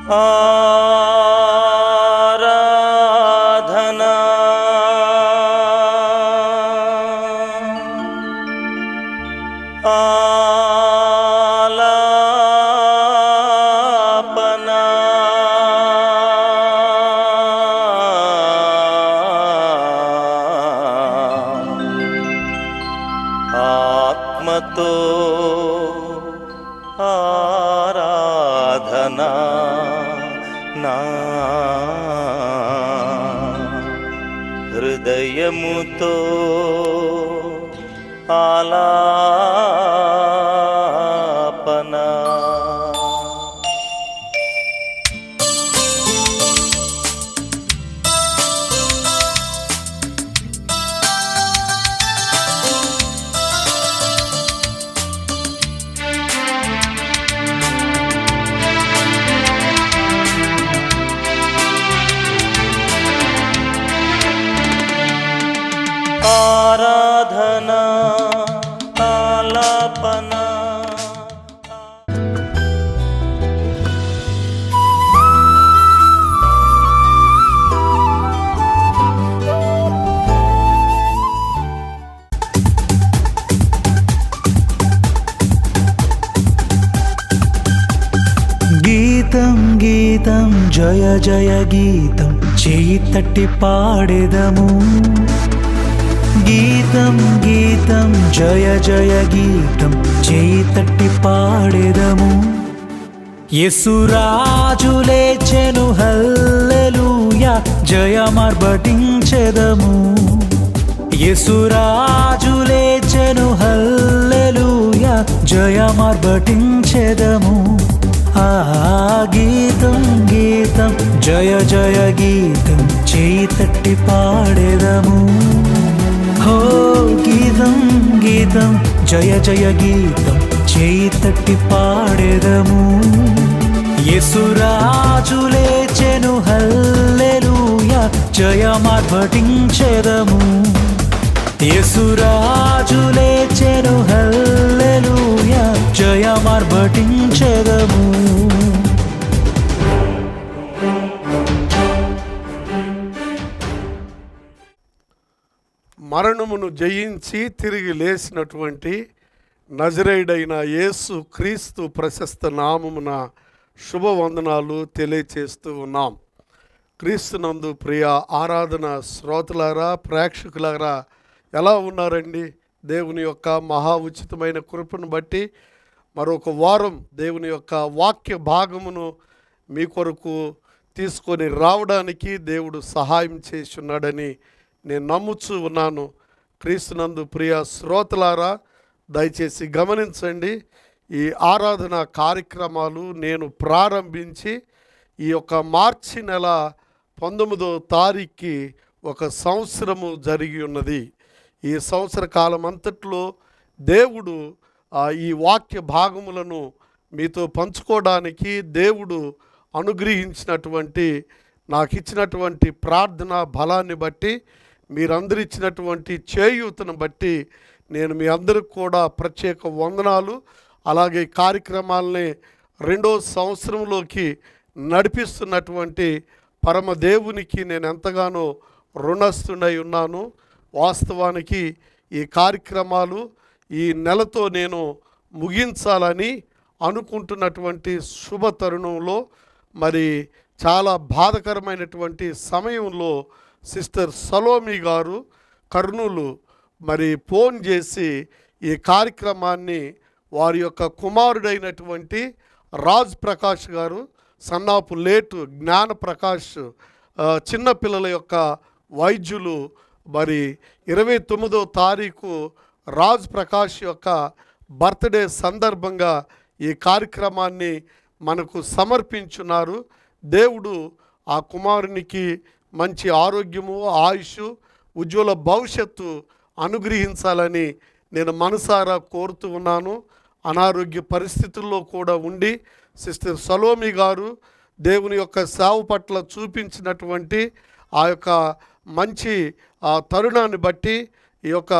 ఆరాధనా ఆలాపనా ఆత్మతో ఆరాధనా నా హృదయముతో ఆలాపనా. ఆరాధనా ఆలాపనా గీతం గీతం జయ జయ గీతం చేయి తట్టి పాడెదము. గీతం గీతం జయ జయ గీతం చేయి తట్టి పాడెదము. యేసురాజు లేచెను హల్లెలూయా జయమార్భటించెదము. యేసురాజు లేచెను హల్లెలూయా జయమార్భటించెదము. ఆ గీతం గీతం జయ జయ గీతం చేయి తట్టి పాడెదము. హో గీతం గీతం జయ జయ గీతం చేయి తట్టి పాడెదము. యేసురాజు లేచెను హల్లెలూయా జయమార్భటించెదము. యేసురాజు లేచెను హల్లెలూయా జయమార్భటించెదము. మరణమును జయించి తిరిగి లేచినటువంటి నజరేయుడైన యేసు క్రీస్తు ప్రశస్త నామమున శుభవందనాలు తెలియచేస్తూ ఉన్నాం. క్రీస్తునందు ప్రియ ఆరాధన శ్రోతలారా, ప్రేక్షకులారా ఎలా ఉన్నారండి? దేవుని యొక్క మహా ఉచితమైన కృపను బట్టి మరొక వారం దేవుని యొక్క వాక్య భాగమును మీ కొరకు తీసుకొని రావడానికి దేవుడు సహాయం చేస్తున్నాడని నేను నమ్ముచూ ఉన్నాను. క్రీస్తునందు ప్రియ శ్రోతలారా, దయచేసి గమనించండి. ఈ ఆరాధన కార్యక్రమాలు నేను ప్రారంభించి ఈ యొక్క మార్చి నెల 19వ తారీఖుకి ఒక సంవత్సరము జరిగి ఉన్నది. ఈ సంవత్సర కాలం అంతట్లో దేవుడు ఈ వాక్య భాగములను మీతో పంచుకోవడానికి దేవుడు అనుగ్రహించినటువంటి నాకు ఇచ్చినటువంటి ప్రార్థన బలాన్ని బట్టి, మీరందరూ ఇచ్చినటువంటి చేయూతను బట్టి నేను మీ అందరికి కూడా ప్రత్యేక వందనాలు. అలాగే కార్యక్రమాలని 2వ సంవత్సరంలోకి నడిపిస్తున్నటువంటి పరమ దేవునికి నేను ఎంతగానో రుణస్థుడై ఉన్నాను. వాస్తవానికి ఈ కార్యక్రమాలు ఈ నెలతో నేను ముగించాలని అనుకుంటున్నటువంటి శుభ తరుణంలో మరి చాలా బాధకరమైనటువంటి సమయంలో సిస్టర్ సలోమి గారు కర్నూలు మరి ఫోన్ చేసి ఈ కార్యక్రమాన్ని వారి యొక్క కుమారుడైనటువంటి రాజ్ ప్రకాష్ గారు, సన్నాపు లేటు జ్ఞానప్రకాష్ చిన్నపిల్లల యొక్క వైద్యులు మరి 29వ తారీఖు రాజ్ ప్రకాష్ యొక్క బర్త్డే సందర్భంగా ఈ కార్యక్రమాన్ని మనకు సమర్పించున్నారు. దేవుడు ఆ కుమారునికి మంచి ఆరోగ్యము, ఆయుష్, ఉజ్వల భవిష్యత్తు అనుగ్రహించాలని నేను మనసారా కోరుతూ ఉన్నాను. అనారోగ్య పరిస్థితుల్లో కూడా ఉండి సిస్టర్ సలోమి గారు దేవుని యొక్క సేవ పట్ల చూపించినటువంటి ఆ యొక్క మంచి తరుణాన్ని బట్టి, ఈ యొక్క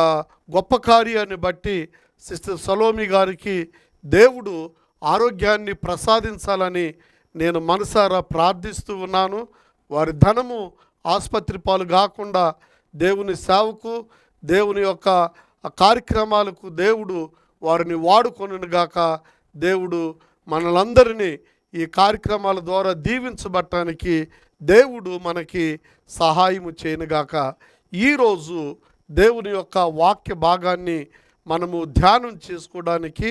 గొప్ప కార్యాన్ని బట్టి సిస్టర్ సలోమి గారికి దేవుడు ఆరోగ్యాన్ని ప్రసాదించాలని నేను మనసారా ప్రార్థిస్తూ ఉన్నాను. వారి ధనము ఆసుపత్రి పాలు కాకుండా దేవుని సేవకు, దేవుని యొక్క కార్యక్రమాలకు దేవుడు వారిని వాడుకొనుగాక. దేవుడు మనలందరినీ ఈ కార్యక్రమాల ద్వారా దీవించబడటానికి దేవుడు మనకి సహాయము చేయనుగాక. ఈరోజు దేవుని యొక్క వాక్య భాగాన్ని మనము ధ్యానం చేసుకోవడానికి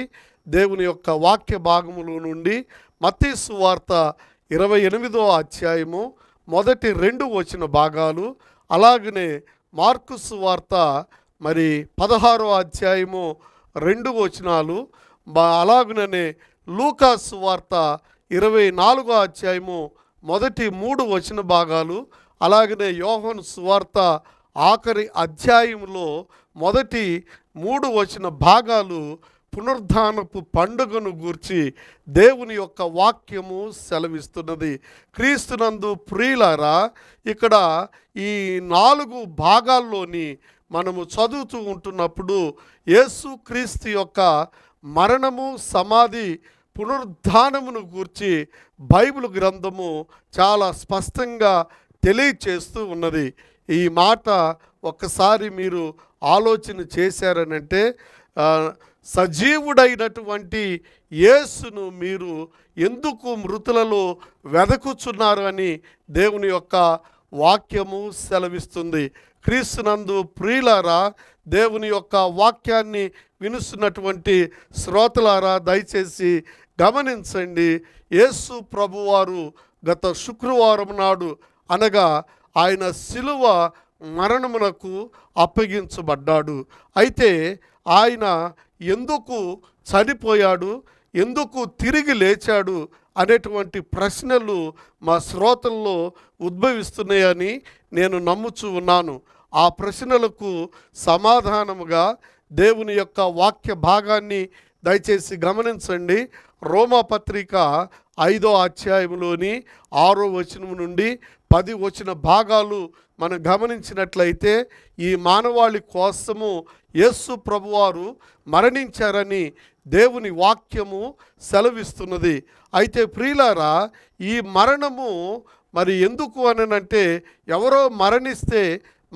దేవుని యొక్క వాక్య భాగముల నుండి మత్తయి సువార్త 28వ అధ్యాయము మొదటి 2 వచన భాగాలు, అలాగనే మార్కు సువార్త 16వ అధ్యాయము 2 వచనాలు, అలాగనే లూకా సువార్త 24వ అధ్యాయము మొదటి 3 వచన భాగాలు, అలాగనే యోహాను సువార్త ఆఖరి అధ్యాయంలో మొదటి 3 వచన భాగాలు పునరుద్ధానపు పండుగను గూర్చి దేవుని యొక్క వాక్యము సెలవిస్తున్నది. క్రీస్తునందు ప్రియులారా, ఇక్కడ ఈ 4 భాగాల్లోని మనము చదువుతూ ఉంటున్నప్పుడు యేసు క్రీస్తు యొక్క మరణము, సమాధి, పునరుద్ధానమును గూర్చి బైబిల్ గ్రంథము చాలా స్పష్టంగా తెలియచేస్తూ ఉన్నది. ఈ మాట ఒక్కసారి మీరు ఆలోచన చేశారనంటే, సజీవుడైనటువంటి యేసును మీరు ఎందుకు మృతులలో వెదకుచున్నారు అని దేవుని యొక్క వాక్యము సెలవిస్తుంది. క్రీస్తునందు ప్రియులారా, దేవుని యొక్క వాక్యాన్ని వినుస్తున్నటువంటి శ్రోతలారా, దయచేసి గమనించండి. యేసు ప్రభువారు గత శుక్రవారం నాడు, అనగా ఆయన శిలువ మరణమునకు అప్పగించబడ్డాడు. అయితే ఆయన ఎందుకు చనిపోయాడు, ఎందుకు తిరిగి లేచాడు అనేటువంటి ప్రశ్నలు మా శ్రోతల్లో ఉద్భవిస్తున్నాయని నేను నమ్ముచూ ఉన్నాను. ఆ ప్రశ్నలకు సమాధానముగా దేవుని యొక్క వాక్య భాగాన్ని దయచేసి గమనించండి. రోమాపత్రిక 5వ అధ్యాయంలోని 6వ వచనం నుండి 10 వచన భాగాలు మనం గమనించినట్లయితే, ఈ మానవాళి కోసము యేసు ప్రభువారు మరణించారని దేవుని వాక్యము సెలవిస్తున్నది. అయితే ప్రియులారా, ఈ మరణము ఎందుకు అనంటే, ఎవరో మరణిస్తే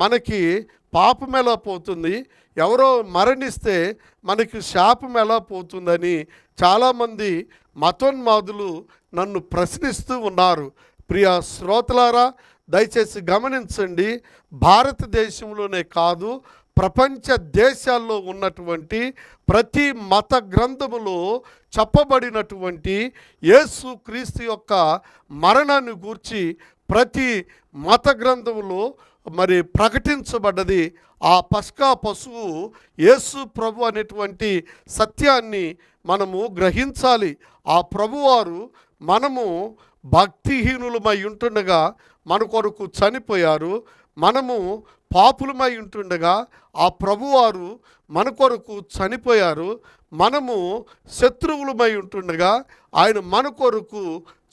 మనకి పాపం ఎలా పోతుంది, ఎవరో మరణిస్తే మనకి శాపం ఎలా పోతుందని చాలామంది మతోన్మాదులు నన్ను ప్రశ్నిస్తూ ఉన్నారు. ప్రియ శ్రోతలారా, దయచేసి గమనించండి. భారతదేశంలోనే కాదు, ప్రపంచ దేశాల్లో ఉన్నటువంటి ప్రతి మత గ్రంథములో చెప్పబడినటువంటి యేసు క్రీస్తు యొక్క మరణాన్ని గూర్చి ప్రతి మత గ్రంథములో ప్రకటించబడ్డది. ఆ పస్కా పశువు యేసు ప్రభు అనేటువంటి సత్యాన్ని మనము గ్రహించాలి. ఆ ప్రభువారు మనము భక్తిహీనులమై ఉంటుండగా మన కొరకు చనిపోయారు. మనము పాపులమై ఉంటుండగా ఆ ప్రభువారు మన కొరకు చనిపోయారు. మనము శత్రువులమై ఉంటుండగా ఆయన మన కొరకు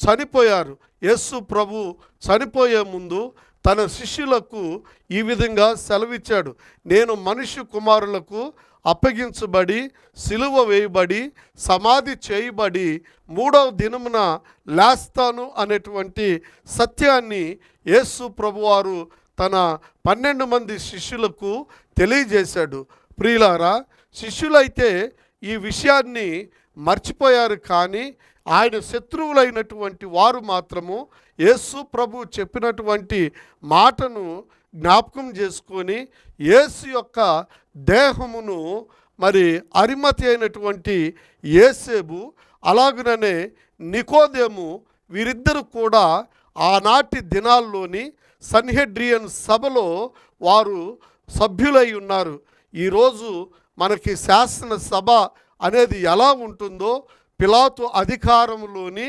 చనిపోయారు. యేసు ప్రభు చనిపోయే ముందు తన శిష్యులకు ఈ విధంగా సెలవిచ్చాడు, నేను మనుష్య కుమారులకు అప్పగించబడి, సిలువ వేయబడి, సమాధి చేయబడి 3వ దినమున లేస్తాను అనేటువంటి సత్యాన్ని యేసు ప్రభువారు తన 12 మంది శిష్యులకు తెలియజేశాడు. ప్రియులారా, శిష్యులైతే ఈ విషయాన్ని మర్చిపోయారు, కానీ ఆయన శత్రువులైనటువంటి వారు మాత్రము యేసు ప్రభు చెప్పినటువంటి మాటను జ్ఞాపకం చేసుకొని యేసు యొక్క దేహమును అరిమతి అయినటువంటి యేసేబు, అలాగనే నికోదేము, వీరిద్దరు కూడా ఆనాటి దినాల్లోని సన్హెడ్రియన్ సభలో వారు సభ్యులై ఉన్నారు. ఈరోజు మనకి శాసనసభ అనేది ఎలా ఉంటుందో, పిలాతు అధికారంలోని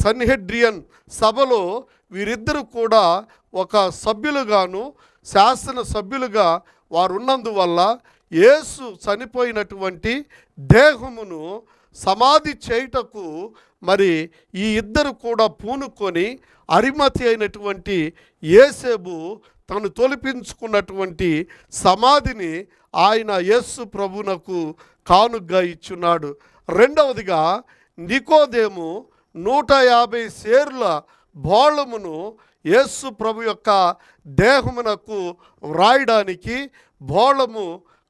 సన్హెడ్రియన్ సభలో వీరిద్దరు కూడా ఒక సభ్యులుగాను శాసన సభ్యులుగా వారు ఉన్నందువల్ల యేసు చనిపోయినటువంటి దేహమును సమాధి చేయుటకు ఈ ఇద్దరు కూడా పూనుకొని అరిమతి అయినటువంటి యేసేబు తను తొలిపించుకున్నటువంటి సమాధిని ఆయన యేసు ప్రభునకు కానుగ్గా ఇచ్చున్నాడు. రెండవదిగా నికోదేము 150 సేర్ల బోళమును యేసు ప్రభు యొక్క దేహమునకు వ్రాయడానికి బోళము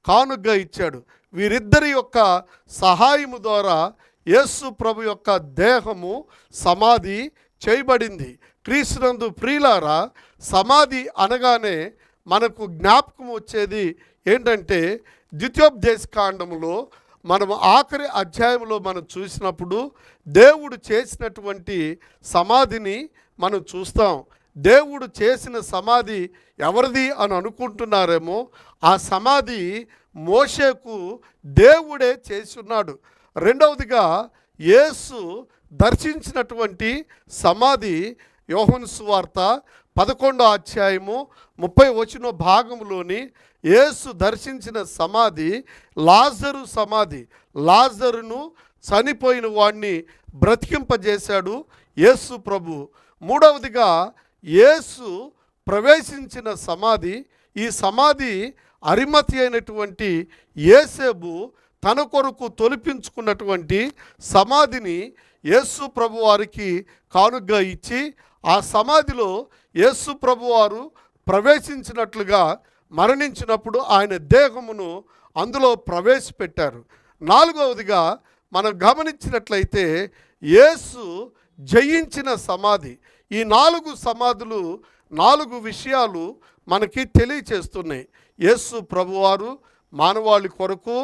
కానుగ్గా ఇచ్చాడు. వీరిద్దరి యొక్క సహాయము ద్వారా యేసు ప్రభు యొక్క దేహము సమాధి చేయబడింది. క్రీస్తునందు ప్రియులారా, సమాధి అనగానే మనకు జ్ఞాపకం వచ్చేది ఏంటంటే, ద్వితీయోపదేశకాండములో మనము ఆఖరి అధ్యాయంలో మనం చూసినప్పుడు దేవుడు చేసినటువంటి సమాధిని మనం చూస్తాం. దేవుడు చేసిన సమాధి ఎవరిది అని అనుకుంటున్నారేమో, ఆ సమాధి మోషేకు దేవుడే చేసి ఉన్నాడు. రెండవదిగా యేసు దర్శించినటువంటి సమాధి యోహాను సువార్త 11వ అధ్యాయము 30 భాగంలోని యేసు దర్శించిన సమాధి లాజరు సమాధి. లాజరును చనిపోయిన వాడిని బ్రతికింపజేశాడు యేసు ప్రభు. మూడవదిగా యేసు ప్రవేశించిన సమాధి, ఈ సమాధి అరిమతి అయినటువంటి యేసేబు తన కొరకు తొలిపించుకున్నటువంటి సమాధిని యేసు ప్రభు వారికి కానుగ్గా ఇచ్చి, ఆ సమాధిలో యేసు ప్రభు వారు ప్రవేశించినట్లుగా మరణించినప్పుడు ఆయన దేహమును అందులో ప్రవేశపెట్టారు. నాలుగవదిగా మనం గమనించినట్లయితే యేసు జయించిన సమాధి. ఈ 4 సమాధులు 4 విషయాలు మనకి తెలియచేస్తున్నాయి. యేసు ప్రభువారు మానవాళి కొరకు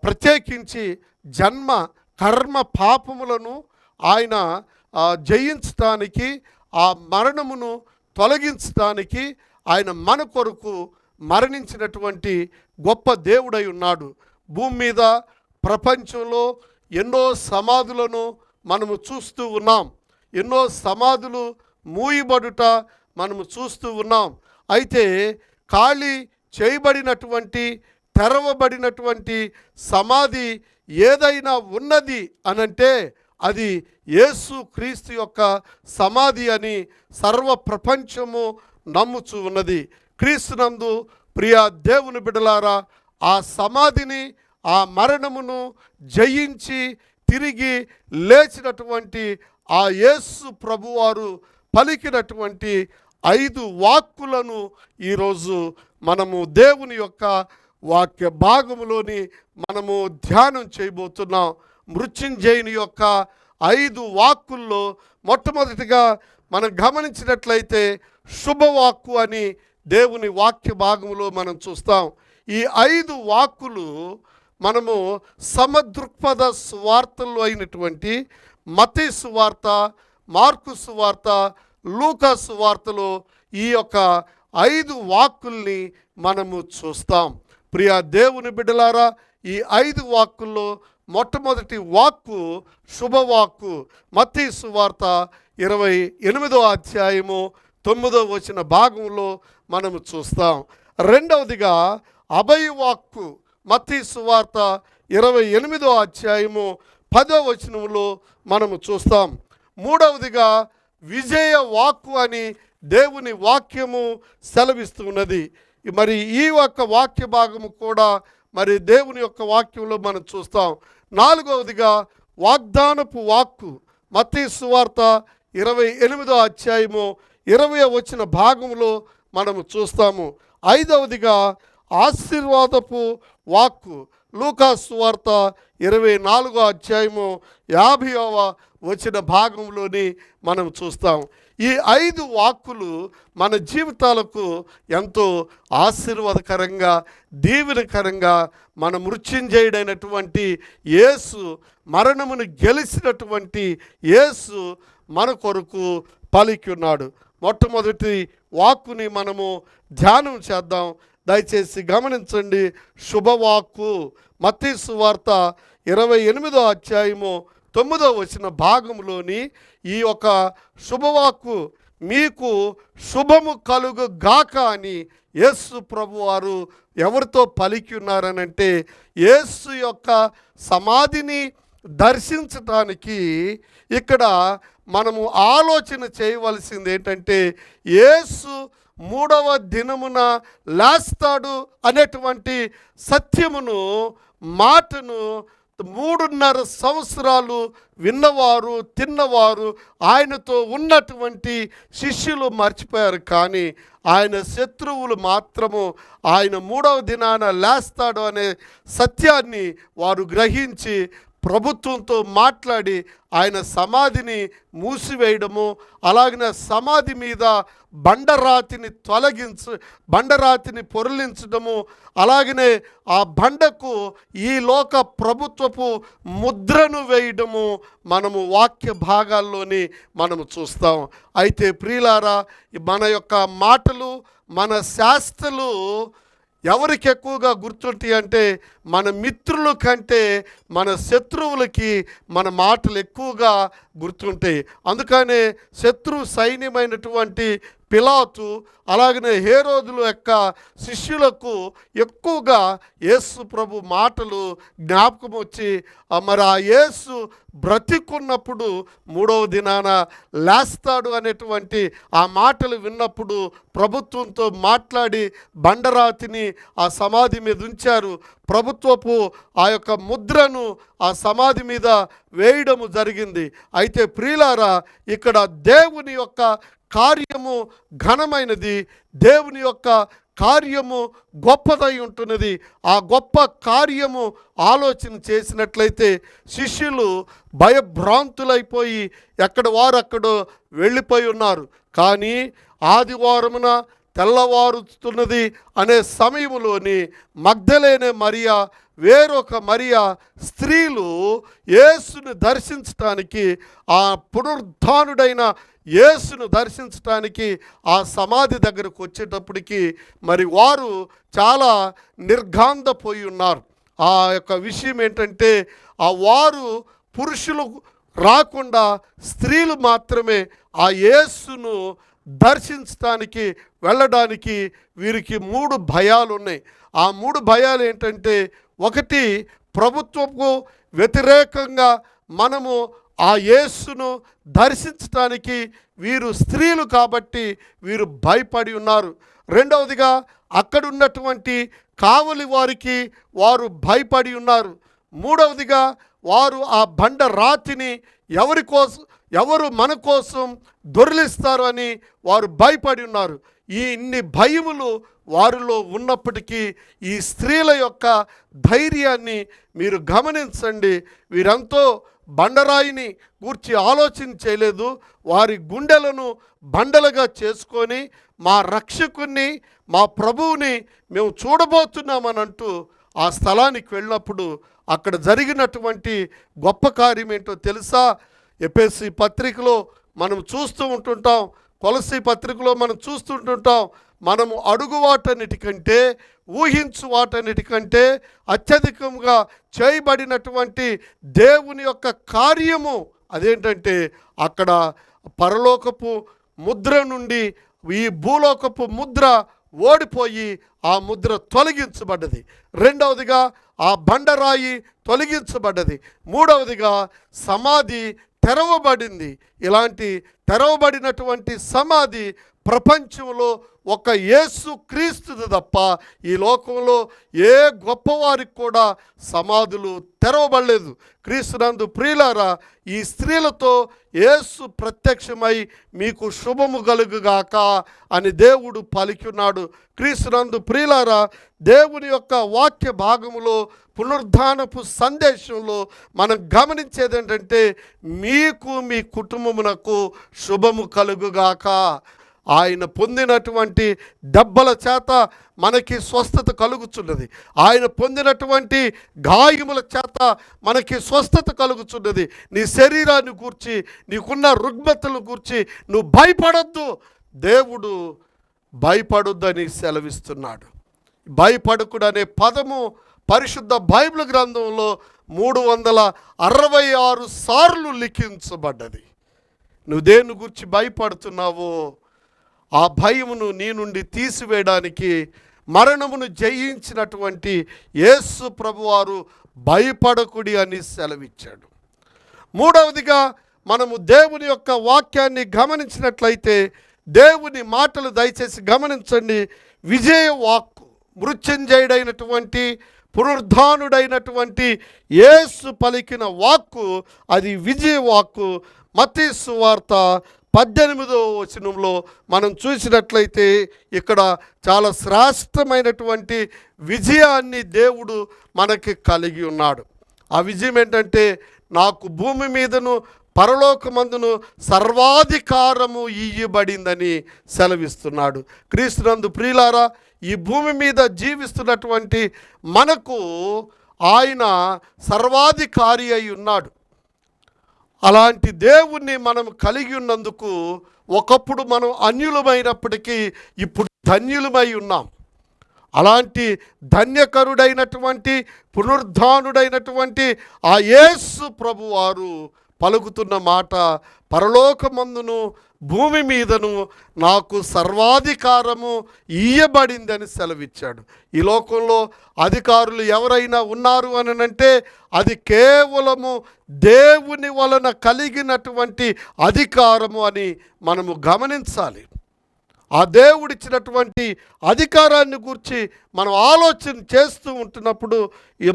ప్రత్యేకించి జన్మ కర్మ పాపములను ఆయన జయించడానికి, ఆ మరణమును తొలగించడానికి ఆయన మన కొరకు మరణించినటువంటి గొప్ప దేవుడై ఉన్నాడు. భూమి మీద ప్రపంచంలో ఎన్నో సమాధులను మనము చూస్తూ ఉన్నాం. ఎన్నో సమాధులు మూయబడుట మనము చూస్తూ ఉన్నాం. అయితే ఖాళీ చేయబడినటువంటి, తెరవబడినటువంటి సమాధి ఏదైనా ఉన్నది అనంటే అది యేసు క్రీస్తు యొక్క సమాధి అని సర్వ ప్రపంచము నమ్ముచూ ఉన్నది. క్రీస్తునందు ప్రియ దేవుని బిడ్డలారా, ఆ సమాధిని, ఆ మరణమును జయించి తిరిగి లేచినటువంటి ఆ యేసు ప్రభువారు పలికినటువంటి 5 వాక్కులను ఈరోజు మనము దేవుని యొక్క వాక్య భాగములోని మనము ధ్యానం చేయబోతున్నాం. మృత్యుంజయుని యొక్క 5 వాక్కుల్లో మొట్టమొదటిగా మనం గమనించినట్లయితే శుభవాక్కు అని దేవుని వాక్య భాగంలో మనం చూస్తాం. ఈ 5 వాక్కులు మనము సమదృక్పథ సువార్తల్లో అయినటువంటి మత్తయి సువార్త, మార్కు సువార్త, లూకా సువార్తలో ఈ యొక్క 5 వాక్కుల్ని మనము చూస్తాం. ప్రియ దేవుని బిడ్డలారా, ఈ 5 వాక్కుల్లో మొట్టమొదటి వాక్కు శుభవాక్కు. మత్తయి సువార్త 28వ అధ్యాయము 9వ భాగంలో మనము చూస్తాం. రెండవదిగా అభయవాక్కు. మత్తయి సువార్త 28వ అధ్యాయము 10వ మనము చూస్తాం. మూడవదిగా విజయ వాక్కు అని దేవుని వాక్యము సెలవిస్తున్నది. మరి ఈ యొక్క వాక్య భాగము కూడా దేవుని యొక్క వాక్యంలో మనం చూస్తాం. నాలుగవదిగా వాగ్దానపు వాక్కు. మత్తయి సువార్త 28వ అధ్యాయము 20వ భాగంలో మనము చూస్తాము. ఐదవదిగా ఆశీర్వాదపు వాక్కు. లూకా సువార్త 24వ అధ్యాయము 50వ భాగంలోని మనం చూస్తాం. ఈ 5 వాక్కులు మన జీవితాలకు ఎంతో ఆశీర్వాదకరంగా, దీవెనకరంగా, మన మృత్యుంజయుడైనటువంటి యేసు, మరణమును గెలిచినటువంటి యేసు మన కొరకు పలికి ఉన్నాడు. మొట్టమొదటి వాక్కుని మనము ధ్యానం చేద్దాం. దయచేసి గమనించండి. శుభవాక్కు. మత్తయి సువార్త 28వ అధ్యాయము 9వ భాగంలోని ఈ యొక్క శుభవాక్కు, మీకు శుభము కలుగు గాక అని యేసు ప్రభువారు ఎవరితో పలికి ఉన్నారనంటే, యేసు యొక్క సమాధిని దర్శించటానికి ఇక్కడ మనము ఆలోచన చేయవలసింది ఏంటంటే, యేసు 3వ దినమున లేస్తాడు అనేటువంటి సత్యమును, మాటను 3.5 సంవత్సరాలు విన్నవారు తిన్నవారు ఆయనతో ఉన్నటువంటి శిష్యులు మర్చిపోయారు. కానీ ఆయన శత్రువులు మాత్రము ఆయన 3వ దినాన లేస్తాడు అనే సత్యాన్ని వారు గ్రహించి ప్రభుత్వంతో మాట్లాడి ఆయన సమాధిని మూసివేయడము, అలాగనే సమాధి మీద బండరాతిని పొరలించడము, అలాగనే ఆ బండకు ఈ లోక ప్రభుత్వపు ముద్రను వేయడము మనము వాక్య భాగాల్లోని మనము చూస్తాం. అయితే ప్రియులారా, మన యొక్క మాటలు, మన శాస్త్రాలు ఎవరికి ఎక్కువగా గుర్తుంటాయి అంటే మన మిత్రుల కంటే మన శత్రువులకి మన మాటలు ఎక్కువగా గుర్తుంటాయి. అందుకనే శత్రు సైన్యమైనటువంటి పిలాతు, అలాగనే హేరోదుల యొక్క శిష్యులకు ఎక్కువగా యేసు ప్రభు మాటలు జ్ఞాపకం వచ్చి, మరి ఆ యేసు బ్రతికున్నప్పుడు 3వ దినాన లేస్తాడు అనేటువంటి ఆ మాటలు విన్నప్పుడు ప్రభుత్వంతో మాట్లాడి బండరాతిని ఆ సమాధి మీద ఉంచారు. ప్రభుత్వపు ఆ యొక్క ముద్రను ఆ సమాధి మీద వేయడము జరిగింది. అయితే ప్రియులారా, ఇక్కడ దేవుని యొక్క కార్యము ఘనమైనది, దేవుని యొక్క కార్యము గొప్పదై ఉంటున్నది. ఆ గొప్ప కార్యము ఆలోచన చేసినట్లయితే శిష్యులు భయభ్రాంతులైపోయి ఎక్కడ వారు అక్కడ వెళ్ళిపోయి ఉన్నారు. కానీ ఆదివారమున తెల్లవారుతున్నది అనే సమయంలోని మగ్దలేనే మరియా, వేరొక మరియా స్త్రీలు యేసును దర్శించటానికి, ఆ పునరుద్ధానుడైన యేసును దర్శించటానికి ఆ సమాధి దగ్గరకు వచ్చేటప్పటికి మరి వారు చాలా నిర్ఘాంతపోయి ఉన్నారు. ఆ యొక్క విషయం ఏంటంటే, ఆ వారు పురుషులు రాకుండా స్త్రీలు మాత్రమే ఆ యేసును దర్శించడానికి వెళ్ళడానికి వీరికి 3 భయాలు ఉన్నాయి. ఆ 3 భయాలు ఏంటంటే, ఒకటి, ప్రభుత్వపు వ్యతిరేకంగా మనము ఆ యేసును దర్శించటానికి వీరు స్త్రీలు కాబట్టి వీరు భయపడి ఉన్నారు. రెండవదిగా, అక్కడ ఉన్నటువంటి కావలి వారికి వారు భయపడి ఉన్నారు. మూడవదిగా, వారు ఆ బండ రాతిని ఎవరు మన కోసం దొర్లిస్తారు అని వారు భయపడి ఉన్నారు. ఈ ఇన్ని భయములు వారిలో ఉన్నప్పటికీ ఈ స్త్రీల యొక్క ధైర్యాన్ని మీరు గమనించండి. వీరంతో బండరాయిని గూర్చి ఆలోచన చేయలేదు. వారి గుండెలను బండలుగా చేసుకొని మా రక్షకుణ్ణి, మా ప్రభువుని మేము చూడబోతున్నామని అంటూ ఆ స్థలానికి వెళ్ళినప్పుడు అక్కడ జరిగినటువంటి గొప్ప కార్యం ఏంటో తెలుసా? ఎఫెసీ పత్రికలో మనం చూస్తూ ఉంటుంటాం, కొలసీ పత్రికలో మనం చూస్తుంటుంటాం. మనము అడుగు వాటన్నిటికంటే, ఊహించు వాటన్నిటికంటే అత్యధికంగా చేయబడినటువంటి దేవుని యొక్క కార్యము అదేంటంటే, అక్కడ పరలోకపు ముద్ర నుండి ఈ భూలోకపు ముద్ర ఓడిపోయి ఆ ముద్ర తొలగించబడ్డది. రెండవదిగా, ఆ బండరాయి తొలగించబడ్డది. మూడవదిగా, సమాధి తెరవబడింది. ఇలాంటి తెరవబడినటువంటి సమాధి ప్రపంచంలో ఒక యేసు క్రీస్తుది తప్ప ఈ లోకంలో ఏ గొప్పవారికి కూడా సమాధులు తెరవబడలేదు. క్రీస్తునందు ప్రియులారా, ఈ స్త్రీలతో యేసు ప్రత్యక్షమై మీకు శుభము కలుగుగాక అని దేవుడు పలికినాడు. క్రీస్తునందు ప్రియులారా, దేవుని యొక్క వాక్య భాగములో పునరుద్ధానపు సందేశంలో మనం గమనించేది ఏంటంటే, మీకు మీ కుటుంబమునకు శుభము కలుగుగాక. ఆయన పొందినటువంటి దెబ్బల చేత మనకి స్వస్థత కలుగుచున్నది. ఆయన పొందినటువంటి గాయముల చేత మనకి స్వస్థత కలుగుచున్నది. నీ శరీరాన్ని గూర్చి, నీకున్న రుగ్మతలను గూర్చి నువ్వు భయపడొద్దు. దేవుడు భయపడొద్దని సెలవిస్తున్నాడు. భయపడకుడు అనే పదము పరిశుద్ధ బైబిల్ గ్రంథంలో 366 సార్లు లిఖించబడ్డది. నువ్వు దేని గురించి భయపడుతున్నావో ఆ భయమును నీ నుండి తీసివేయడానికి మరణమును జయించినటువంటి యేసు ప్రభువారు భయపడకుడి అని సెలవిచ్చాడు. మూడవదిగా, మనము దేవుని యొక్క వాక్యాన్ని గమనించినట్లయితే, దేవుని మాటలు దయచేసి గమనించండి. విజయ వాక్కు, మృత్యుంజయుడైనటువంటి పునరుద్ధానుడైనటువంటి యేసు పలికిన వాక్కు అది విజయ వాక్కు. మత్తయి సువార్త 18వ వచనంలో మనం చూసినట్లయితే ఇక్కడ చాలా శ్రేష్టమైనటువంటి విజయాన్ని దేవుడు మనకి కలిగి ఉన్నాడు. ఆ విజయం ఏంటంటే, నాకు భూమి మీదను పరలోకమందును సర్వాధికారము ఇయ్యబడిందని సెలవిస్తున్నాడు. క్రీస్తునందు ప్రియులారా, ఈ భూమి మీద జీవిస్తున్నటువంటి మనకు ఆయన సర్వాధికారి అయి ఉన్నాడు. అలాంటి దేవుణ్ణి మనం కలిగి ఉన్నందుకు ఒకప్పుడు మనం అన్యులమైనప్పటికీ ఇప్పుడు ధన్యులమై ఉన్నాం. అలాంటి ధన్యకరుడైనటువంటి పునరుద్ధానుడైనటువంటి ఆ యేసు ప్రభువారు పలుకుతున్న మాట, పరలోకమందును భూమి మీదను నాకు సర్వాధికారము ఇయ్యబడిందని సెలవిచ్చాడు. ఈ లోకంలో అధికారులు ఎవరైనా ఉన్నారు అని అంటే అది కేవలము దేవుని వలన కలిగినటువంటి అధికారము అని మనము గమనించాలి. ఆ దేవుడిచ్చినటువంటి అధికారాన్ని గురించి మనం ఆలోచన చేస్తూ ఉంటున్నప్పుడు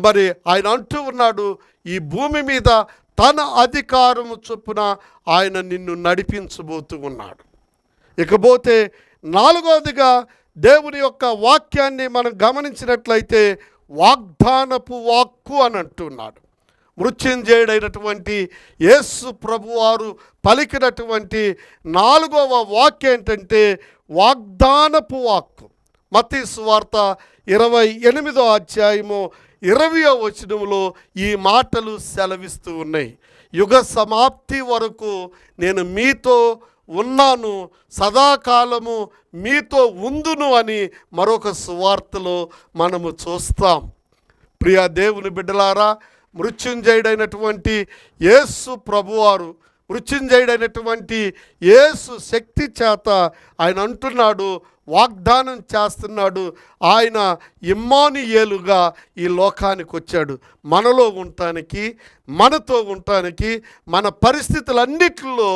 మరి ఆయన అంటూ ఉన్నాడు, ఈ భూమి మీద తన అధికారము చొప్పున ఆయన నిన్ను నడిపించబోతూ ఉన్నాడు. ఇకపోతే 4వదిగా దేవుని యొక్క వాక్యాన్ని మనం గమనించినట్లయితే వాగ్దానపు వాక్కు అని అంటున్నాడు. మృత్యుంజయుడైనటువంటి యేసు ప్రభువారు పలికినటువంటి 4వ వాక్యం ఏంటంటే వాగ్దానపు వాక్కు. మత్తయి సువార్త 28వ అధ్యాయము 20వ వచనంలో ఈ మాటలు సెలవిస్తూ ఉన్నాయి. యుగ సమాప్తి వరకు నేను మీతో ఉన్నాను, సదాకాలము మీతో ఉందును అని మరొక సువార్తలో మనము చూస్తాం. ప్రియ దేవుని బిడ్డలారా, మృత్యుంజయుడైనటువంటి యేసు ప్రభువారు, మృత్యుంజయుడైనటువంటి యేసు శక్తి చేత ఆయన అంటున్నాడు, వాగ్దానం చేస్తున్నాడు, ఆయన ఇమ్మానుయేలుగా ఈ లోకానికి వచ్చాడు. మనలో ఉండటానికి, మనతో ఉండటానికి, మన పరిస్థితులన్నిటిలో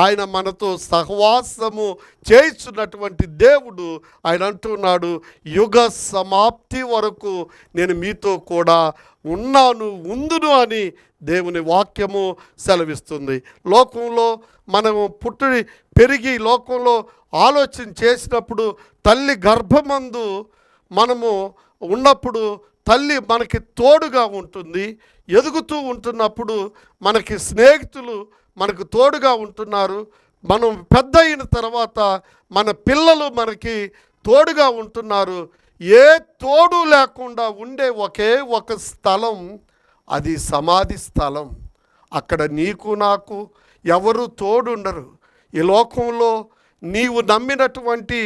ఆయన మనతో సహవాసము చేస్తున్నటువంటి దేవుడు. ఆయన అంటున్నాడు, యుగ సమాప్తి వరకు నేను మీతో కూడా ఉన్నాను, ఉందును అని దేవుని వాక్యము సెలవిస్తుంది. లోకంలో మనము పుట్టి పెరిగి లోకంలో ఆలోచన చేసినప్పుడు, తల్లి గర్భమందు మనము ఉన్నప్పుడు తల్లి మనకి తోడుగా ఉంటుంది. ఎదుగుతూ ఉంటున్నప్పుడు మనకి స్నేహితులు మనకు తోడుగా ఉంటున్నారు. మనం పెద్ద అయిన తర్వాత మన పిల్లలు మనకి తోడుగా ఉంటున్నారు. ఏ తోడు లేకుండా ఉండే ఒకే ఒక స్థలం, అది సమాధి స్థలం. అక్కడ నీకు నాకు ఎవరు తోడుండరు. ఈ లోకంలో నీవు నమ్మినటువంటి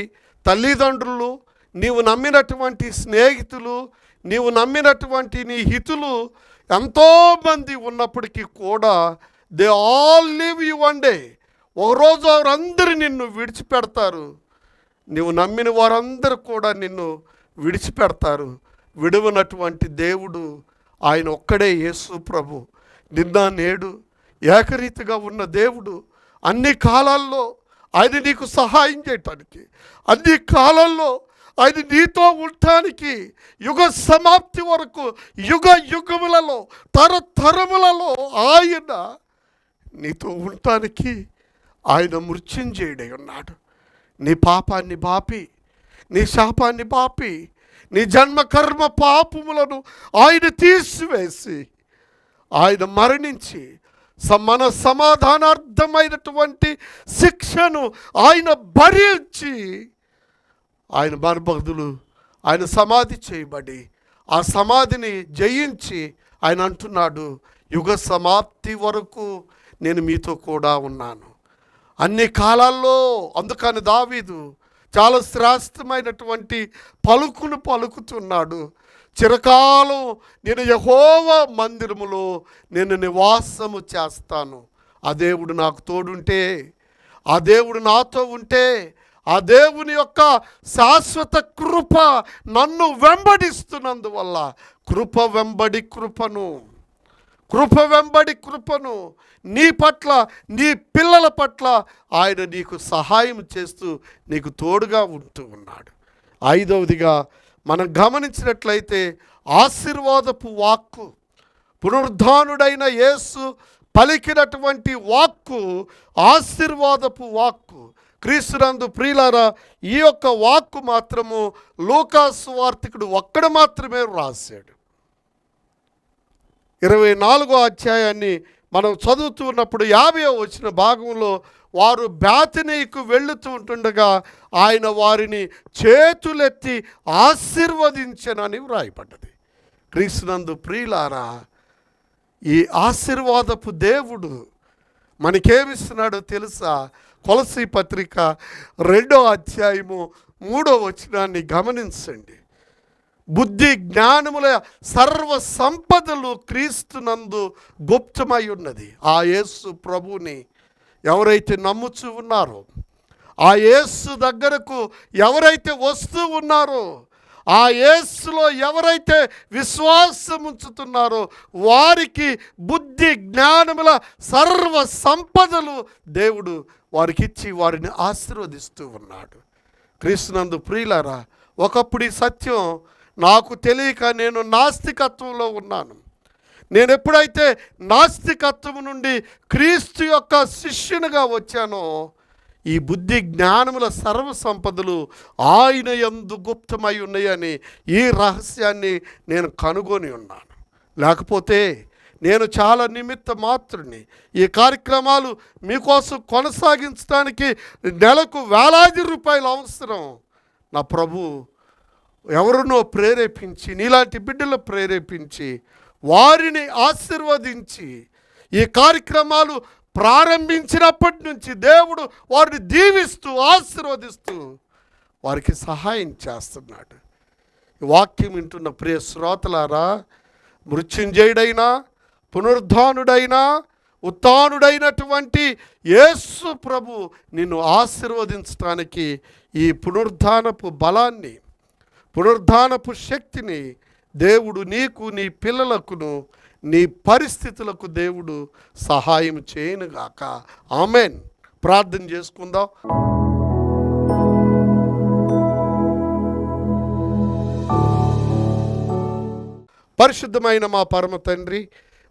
తల్లిదండ్రులు, నీవు నమ్మినటువంటి స్నేహితులు, నీవు నమ్మినటువంటి నీ హితులు ఎంతోమంది ఉన్నప్పటికీ కూడా they all leave you one day. ఒకరోజు వారందరూ నిన్ను విడిచిపెడతారు. నీవు నమ్మిన వారందరూ కూడా నిన్ను విడిచిపెడతారు. విడువనటువంటి దేవుడు ఆయన ఒక్కడే యేసు ప్రభు. నిన్న నేడు ఏకరీతిగా ఉన్న దేవుడు. అన్ని కాలాల్లో ఆయన నీకు సహాయం చేయటానికి, అన్ని కాలాల్లో ఆయన నీతో ఉండటానికి, యుగ సమాప్తి వరకు, యుగ యుగములలో, తరతరములలో ఆయన నీతో ఉండటానికి ఆయన మృత్యుంజయుడై ఉన్నాడు. నీ పాపాన్ని బాపి, నీ శాపాన్ని బాపి, నీ జన్మ కర్మ పాపములను ఆయన తీసివేసి, ఆయన మరణించి మన సమాధానార్థమైనటువంటి శిక్షను ఆయన భరించి, ఆయన మర్మగ్ధులు ఆయన సమాధి చేయబడి, ఆ సమాధిని జయించి ఆయన అంటున్నాడు, యుగ సమాప్తి వరకు నేను మీతో కూడా ఉన్నాను. అన్ని కాలాల్లో. అందుకని దావీదు చాలా శ్రేష్టమైనటువంటి పలుకును పలుకుతున్నాడు. చిరకాలం నేను యెహోవా మందిరములో నేను నివాసము చేస్తాను. ఆ దేవుడు నాకు తోడుంటే, ఆ దేవుడు నాతో ఉంటే, ఆ దేవుని యొక్క శాశ్వత కృప నన్ను వెంబడిస్తున్నందువల్ల, కృప వెంబడి కృపను, కృప వెంబడి కృపను నీ పట్ల, నీ పిల్లల పట్ల ఆయన నీకు సహాయం చేస్తూ నీకు తోడుగా ఉంటూ ఉన్నాడు. 5వదిగా మనం గమనించినట్లయితే ఆశీర్వాదపు వాక్కు, పునరుద్ధానుడైన యేసు పలికినటువంటి వాక్కు ఆశీర్వాదపు వాక్కు. క్రీస్తునందు ప్రియులారా, ఈ యొక్క వాక్కు మాత్రము లూకా సువార్తికుడు ఒక్కడ మాత్రమే రాశాడు. 24వ అధ్యాయాన్ని మనం చదువుతూ ఉన్నప్పుడు 50వ వచన భాగంలో వారు బేతనీకు వెళుతూ ఉంటుండగా ఆయన వారిని చేతులెత్తి ఆశీర్వదించెనని వ్రాయబడ్డది. క్రీస్తునందు ప్రియులారా, ఈ ఆశీర్వాదపు దేవుడు మనకేమిస్తున్నాడో తెలుసా? కొలసీ పత్రిక 2వ అధ్యాయము 3వ వచనాన్ని గమనించండి. బుద్ధి జ్ఞానముల సర్వ సంపదలు క్రీస్తునందు గుప్తమై ఉన్నది. ఆ యేసు ప్రభుని ఎవరైతే నమ్ముచూ ఉన్నారో, ఆ యేసు దగ్గరకు ఎవరైతే వస్తూ ఉన్నారో, ఆ యేసులో ఎవరైతే విశ్వాసం ఉంచుతున్నారో వారికి బుద్ధి జ్ఞానముల సర్వ సంపదలు దేవుడు వారికి ఇచ్చి వారిని ఆశీర్వదిస్తూ ఉన్నాడు. క్రీస్తునందు ప్రియులారా, ఒకప్పుడు ఈ సత్యం నాకు తెలియక నేను నాస్తికత్వంలో ఉన్నాను. నేను ఎప్పుడైతే నాస్తికత్వం నుండి క్రీస్తు యొక్క శిష్యునిగా వచ్చానో, ఈ బుద్ధి జ్ఞానముల సర్వ సంపదలు ఆయన యందు గుప్తమై ఉన్నాయని ఈ రహస్యాన్ని నేను కనుగొని ఉన్నాను. లేకపోతే నేను చాలా నిమిత్త మాత్రుని. ఈ కార్యక్రమాలు మీకోసం కొనసాగించడానికి నెలకు వేలాది రూపాయలు అవసరం. నా ప్రభు ఎవరినో ప్రేరేపించి, నీలాంటి బిడ్డలు ప్రేరేపించి వారిని ఆశీర్వదించి, ఈ కార్యక్రమాలు ప్రారంభించినప్పటి నుంచి దేవుడు వారిని దీవిస్తూ ఆశీర్వదిస్తూ వారికి సహాయం చేస్తున్నాడు. ఈ వాక్యం వింటున్న ప్రియ శ్రోతలారా, మృత్యుంజయుడైనా పునరుద్ధానుడైనా ఉత్థానుడైనటువంటి యేసు ప్రభు నిన్ను ఆశీర్వదించడానికి ఈ పునరుద్ధానపు బలాన్ని, పునరుద్ధానపు శక్తిని దేవుడు నీకు, నీ పిల్లలకును, నీ పరిస్థితులకు దేవుడు సహాయం చేయనుగాక. ఆమెన్. ప్రార్థన చేసుకుందాం. పరిశుద్ధమైన మా పరమ తండ్రి,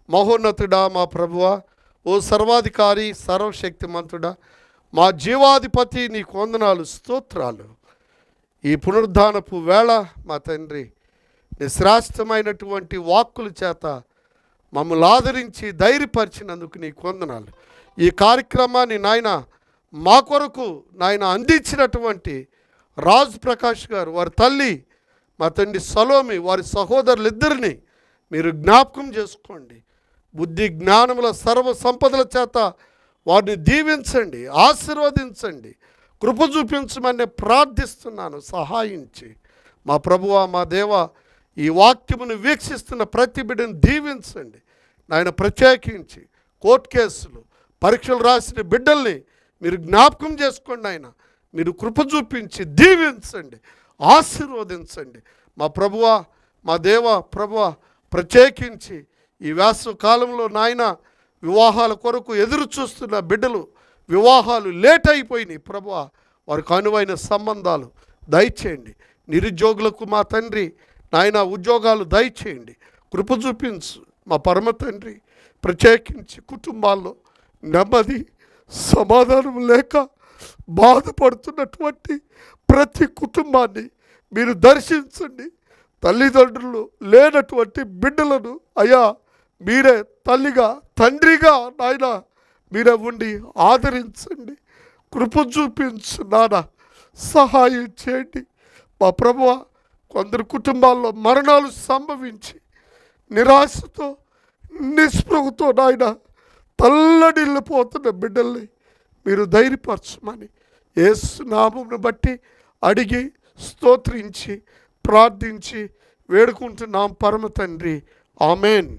మహోన్నతుడా, మా ప్రభువా, ఓ సర్వాధికారి, సర్వశక్తిమంతుడా, మా జీవాధిపతి, నీకు వందనాలు, స్తోత్రాలు. ఈ పునరుద్ధానపు వేళ మా తండ్రి నిశ్రాష్టమైనటువంటి వాక్కుల చేత మమ్మల్ని ఆదరించి ధైర్యపరిచినందుకు నీకు వందనాలు. ఈ కార్యక్రమాన్ని నాయన మా కొరకు నాయన అందించినటువంటి రాజు ప్రకాష్ గారు, వారి తల్లి మా తండ్రి సలోమి, వారి సహోదరులిద్దరిని మీరు జ్ఞాపకం చేసుకోండి. బుద్ధి జ్ఞానముల సర్వ సంపదల చేత వారిని దీవించండి, ఆశీర్వదించండి, కృప చూపించమని ప్రార్థిస్తున్నాను. సహాయించి మా ప్రభువా, మా దేవా, ఈ వాక్యమును వీక్షిస్తున్న ప్రతి బిడ్డను దీవించండి నాయన. ప్రత్యేకించి కోర్టు కేసులు, పరీక్షలు రాసిన బిడ్డల్ని మీరు జ్ఞాపకం చేసుకోండి ఆయన. మీరు కృప చూపించి దీవించండి, ఆశీర్వదించండి మా ప్రభువా, మా దేవా. ప్రభువా, ప్రత్యేకించి ఈ వేసవి కాలంలో నాయన వివాహాల కొరకు ఎదురు చూస్తున్న బిడ్డలు, వివాహాలు లేట్ అయిపోయినాయి ప్రభువా, వారికి అనువైన సంబంధాలు దయచేయండి. నిరుద్యోగులకు మా తండ్రి నాయన ఉద్యోగాలు దయచేయండి, కృప చూపించు మా పరమ తండ్రి. ప్రత్యేకించి కుటుంబాల్లో నెమ్మది సమాధానం లేక బాధపడుతున్నటువంటి ప్రతి కుటుంబాన్ని మీరు దర్శించండి. తల్లిదండ్రులు లేనటువంటి బిడ్డలను అయ్యా మీరే తల్లిగా, తండ్రిగా నాయన మీరే ఉండి ఆదరించండి, కృప చూపించు నాన్న, సహాయం చేయండి మా ప్రభువ. కొందరు కుటుంబాల్లో మరణాలు సంభవించి నిరాశతో, నిస్పృహతో నాయన తల్లడిల్లిపోతున్న బిడ్డల్ని మీరు ధైర్యపరచమని యేసు నామమును బట్టి అడిగి స్తోత్రించి ప్రార్థించి వేడుకుంటున్నాం పరమ తండ్రి. ఆమెన్.